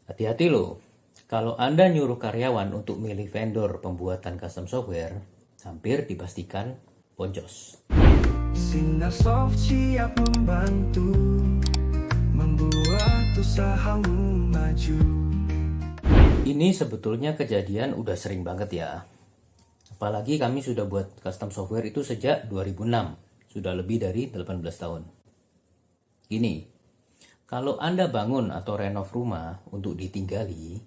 Hati-hati loh, kalau Anda nyuruh karyawan untuk milih vendor pembuatan custom software, hampir dipastikan boncos. Sinarsoft siap membantu membuat usahamu maju. Ini sebetulnya kejadian udah sering banget ya. Apalagi kami sudah buat custom software itu sejak 2006, sudah lebih dari 18 tahun. Gini, kalau Anda bangun atau renov rumah untuk ditinggali,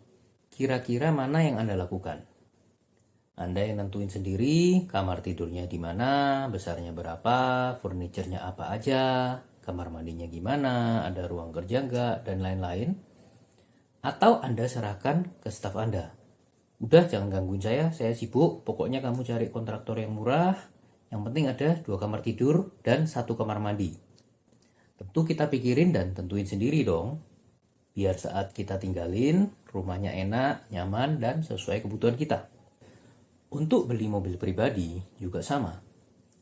kira-kira mana yang Anda lakukan? Anda yang nentuin sendiri kamar tidurnya di mana, besarnya berapa, furniturnya apa aja, kamar mandinya gimana, ada ruang kerja enggak, dan lain-lain. Atau Anda serahkan ke staf Anda. Udah jangan gangguin saya sibuk, pokoknya kamu cari kontraktor yang murah, yang penting ada 2 kamar tidur dan 1 kamar mandi. Tentu kita pikirin dan tentuin sendiri dong, biar saat kita tinggalin, rumahnya enak, nyaman, dan sesuai kebutuhan kita. Untuk beli mobil pribadi juga sama.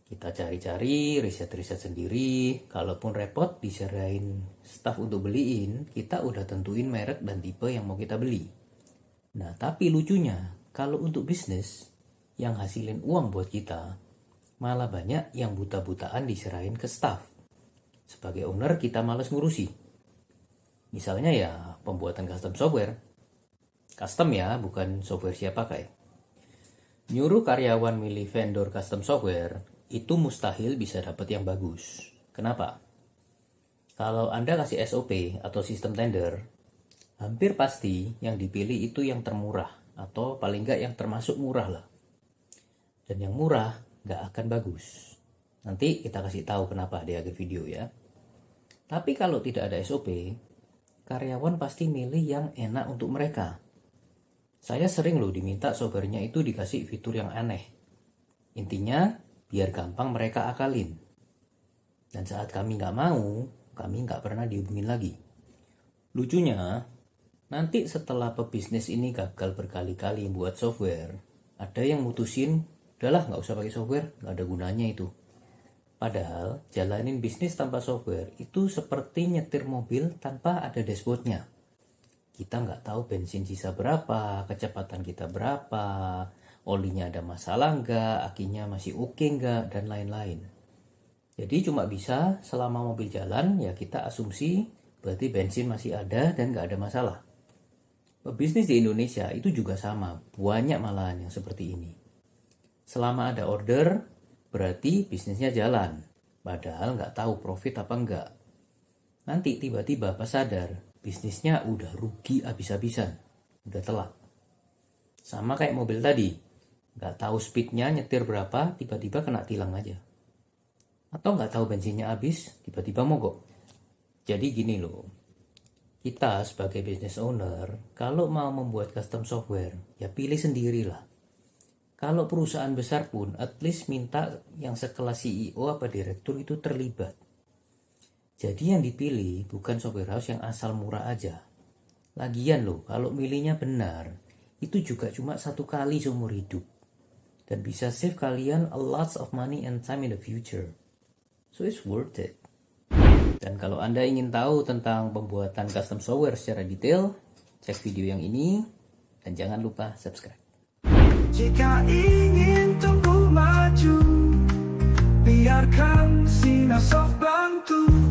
Kita cari-cari, riset-riset sendiri. Kalaupun repot diserahin staf untuk beliin, kita udah tentuin merek dan tipe yang mau kita beli. Nah, tapi lucunya, kalau untuk bisnis, yang hasilin uang buat kita, malah banyak yang buta-butaan diserahin ke staf. Sebagai owner, kita malas ngurusi. Misalnya ya, pembuatan custom software. Custom ya, bukan software siap pakai. Nyuruh karyawan milih vendor custom software, itu mustahil bisa dapat yang bagus. Kenapa? Kalau Anda kasih SOP atau sistem tender, hampir pasti yang dipilih itu yang termurah, atau paling nggak yang termasuk murah lah. Dan yang murah nggak akan bagus. Nanti kita kasih tahu kenapa di akhir video ya. Tapi kalau tidak ada SOP, karyawan pasti milih yang enak untuk mereka. Saya sering loh diminta softwarenya itu dikasih fitur yang aneh. Intinya, biar gampang mereka akalin. Dan saat kami nggak mau, kami nggak pernah dihubungin lagi. Lucunya, nanti setelah pebisnis ini gagal berkali-kali buat software, ada yang mutusin, udahlah nggak usah pakai software, nggak ada gunanya itu. Padahal, jalanin bisnis tanpa software itu seperti nyetir mobil tanpa ada dashboardnya. Kita nggak tahu bensin sisa berapa, kecepatan kita berapa, olinya ada masalah nggak, akinya masih oke nggak, dan lain-lain. Jadi cuma bisa selama mobil jalan, ya kita asumsi berarti bensin masih ada dan nggak ada masalah. Pebisnis di Indonesia itu juga sama, banyak malahan yang seperti ini. Selama ada order, berarti bisnisnya jalan, padahal nggak tahu profit apa enggak. Nanti tiba-tiba pas sadar, bisnisnya udah rugi habis-habisan, udah telat. Sama kayak mobil tadi, nggak tahu speednya nyetir berapa, tiba-tiba kena tilang aja. Atau nggak tahu bensinnya habis, tiba-tiba mogok. Jadi gini loh, kita sebagai business owner, kalau mau membuat custom software, ya pilih sendirilah. Kalau perusahaan besar pun, at least minta yang sekelas CEO apa direktur itu terlibat. Jadi yang dipilih bukan software house yang asal murah aja. Lagian loh, kalau milihnya benar, itu juga cuma 1 kali seumur hidup. Dan bisa save kalian a lot of money and time in the future. So it's worth it. Dan kalau Anda ingin tahu tentang pembuatan custom software secara detail, cek video yang ini, dan jangan lupa subscribe. Jika ingin tumbuh maju, biarkan Sinarsoft bantu.